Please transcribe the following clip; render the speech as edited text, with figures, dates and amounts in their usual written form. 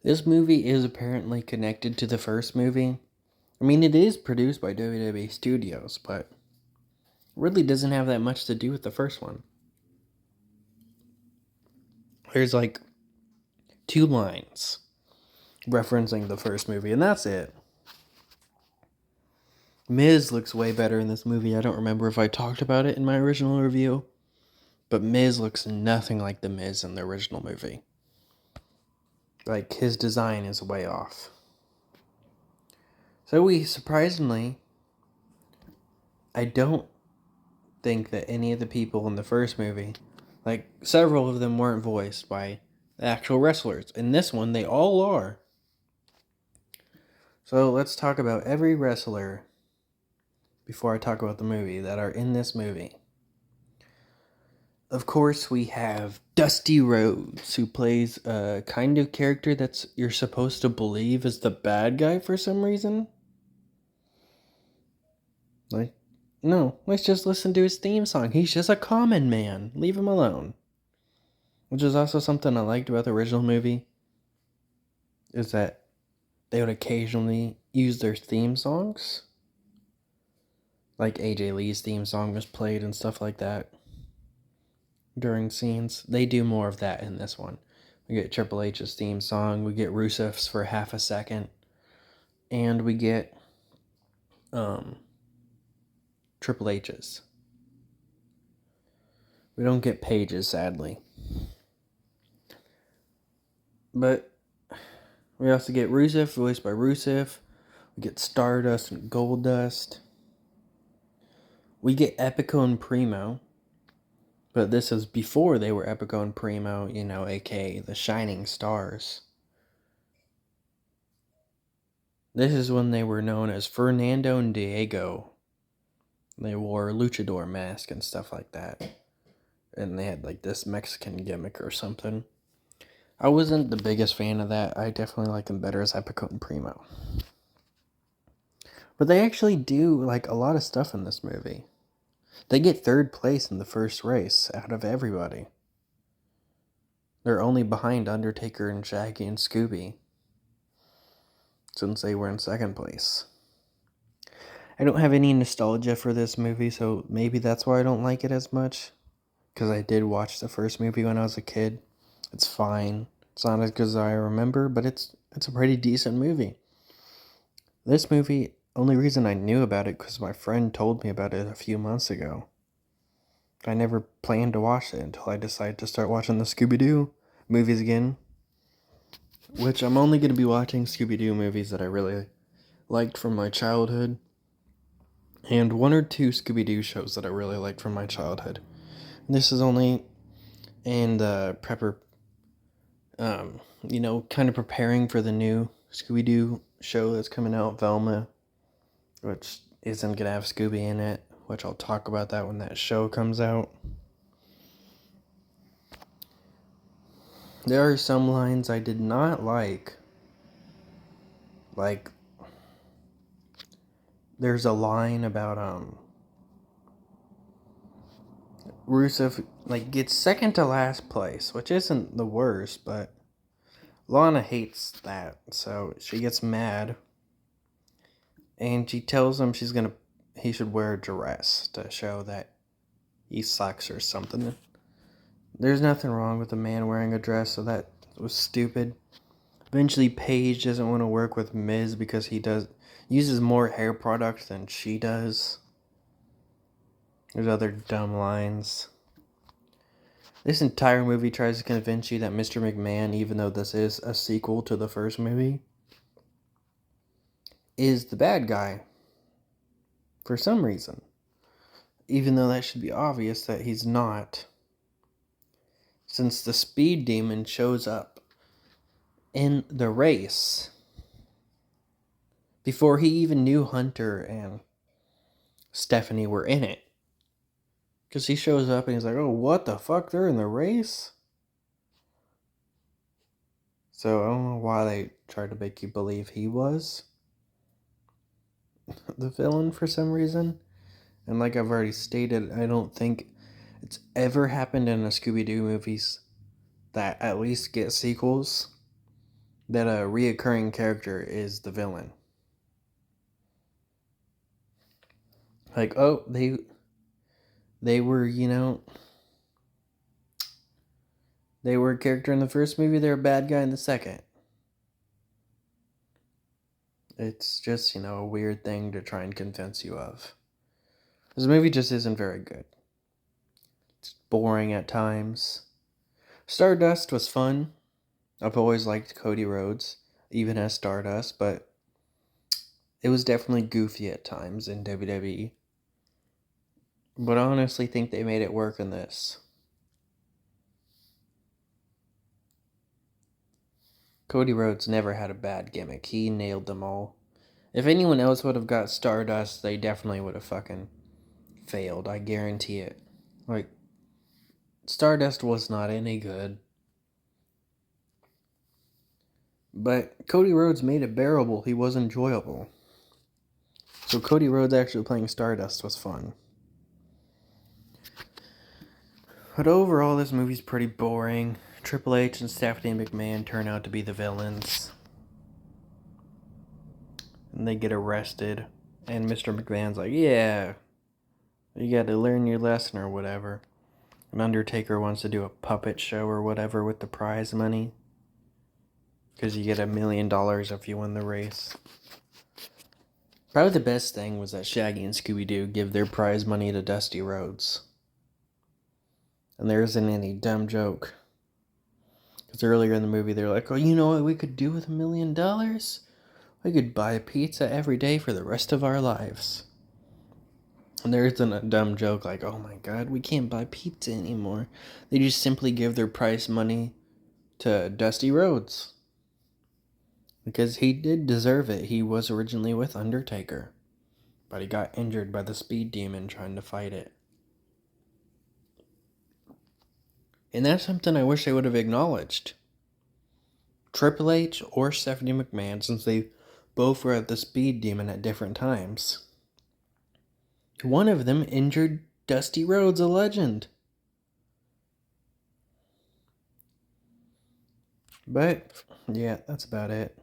This movie is apparently connected to the first movie. I mean, it is produced by WWE Studios, but really doesn't have that much to do with the first one. There's like two lines referencing the first movie, and that's it. Miz looks way better in this movie. I don't remember if I talked about it in my original review, but Miz looks nothing like the Miz in the original movie. Like, his design is way off. So I don't think that any of the people in the first movie, like, several of them weren't voiced by the actual wrestlers. In this one, they all are. So let's talk about every wrestler before I talk about the movie that are in this movie. Of course, we have Dusty Rhodes, who plays a kind of character that's you're supposed to believe is the bad guy for some reason. Like, no, let's just listen to his theme song. He's just a common man. Leave him alone. Which is also something I liked about the original movie, is that they would occasionally use their theme songs. Like AJ Lee's theme song was played and stuff like that during scenes. They do more of that in this one. We get Triple H's theme song, we get Rusev's for half a second, and we get Triple H's. We don't get Paige's, sadly. But we also get Rusev, voiced by Rusev. We get Stardust and Goldust. We get Epico and Primo. But this is before they were Epico and Primo, aka the Shining Stars. This is when they were known as Fernando and Diego. They wore a luchador mask and stuff like that. And they had like this Mexican gimmick or something. I wasn't the biggest fan of that. I definitely like them better as Epico and Primo. But they actually do like a lot of stuff in this movie. They get third place in the first race out of everybody. They're only behind Undertaker and Shaggy and Scooby, since they were in second place. I don't have any nostalgia for this movie, so maybe that's why I don't like it as much. Because I did watch the first movie when I was a kid. It's fine. It's not as good as I remember, but it's a pretty decent movie. This movie, only reason I knew about it because my friend told me about it a few months ago. I never planned to watch it until I decided to start watching the Scooby-Doo movies again. Which I'm only going to be watching Scooby-Doo movies that I really liked from my childhood. And one or two Scooby-Doo shows that I really liked from my childhood. This is only in the kind of preparing for the new Scooby-Doo show that's coming out, Velma, which isn't going to have Scooby in it, which I'll talk about that when that show comes out. There are some lines I did not like. Like, there's a line about, Rusev, gets second to last place, which isn't the worst, but Lana hates that, so she gets mad. And she tells him he should wear a dress to show that he sucks or something. There's nothing wrong with a man wearing a dress, so that was stupid. Eventually, Paige doesn't want to work with Miz because he uses more hair product than she does. There's other dumb lines. This entire movie tries to convince you that Mr. McMahon, even though this is a sequel to the first movie, is the bad guy. For some reason. Even though that should be obvious that he's not. Since the Speed Demon shows up in the race before he even knew Hunter and Stephanie were in it. Because he shows up and he's like, oh, what the fuck? They're in the race? So I don't know why they tried to make you believe he was the villain for some reason. And like I've already stated, I don't think it's ever happened in a Scooby-Doo movies that at least get sequels. that a reoccurring character is the villain. Like, oh, they were, they were a character in the first movie, they're a bad guy in the second. It's just, a weird thing to try and convince you of. This movie just isn't very good. It's boring at times. Stardust was fun. I've always liked Cody Rhodes, even as Stardust, but it was definitely goofy at times in WWE. But I honestly think they made it work in this. Cody Rhodes never had a bad gimmick. He nailed them all. If anyone else would have got Stardust, they definitely would have fucking failed. I guarantee it. Like, Stardust was not any good. But Cody Rhodes made it bearable. He was enjoyable. So Cody Rhodes actually playing Stardust was fun. But overall, this movie's pretty boring. Triple H and Stephanie McMahon turn out to be the villains. And they get arrested. And Mr. McMahon's like, yeah, you gotta learn your lesson or whatever. And Undertaker wants to do a puppet show or whatever with the prize money. Because you get $1 million if you win the race. Probably the best thing was that Shaggy and Scooby-Doo give their prize money to Dusty Rhodes. And there isn't any dumb joke. Because earlier in the movie they're like, oh, you know what we could do with $1 million? We could buy pizza every day for the rest of our lives. And there isn't a dumb joke like, oh my god, we can't buy pizza anymore. They just simply give their prize money to Dusty Rhodes. Because he did deserve it. He was originally with Undertaker. But he got injured by the speed demon trying to fight it. And that's something I wish they would have acknowledged. Triple H or Stephanie McMahon, since they both were at the speed demon at different times. One of them injured Dusty Rhodes, a legend. But, yeah, that's about it.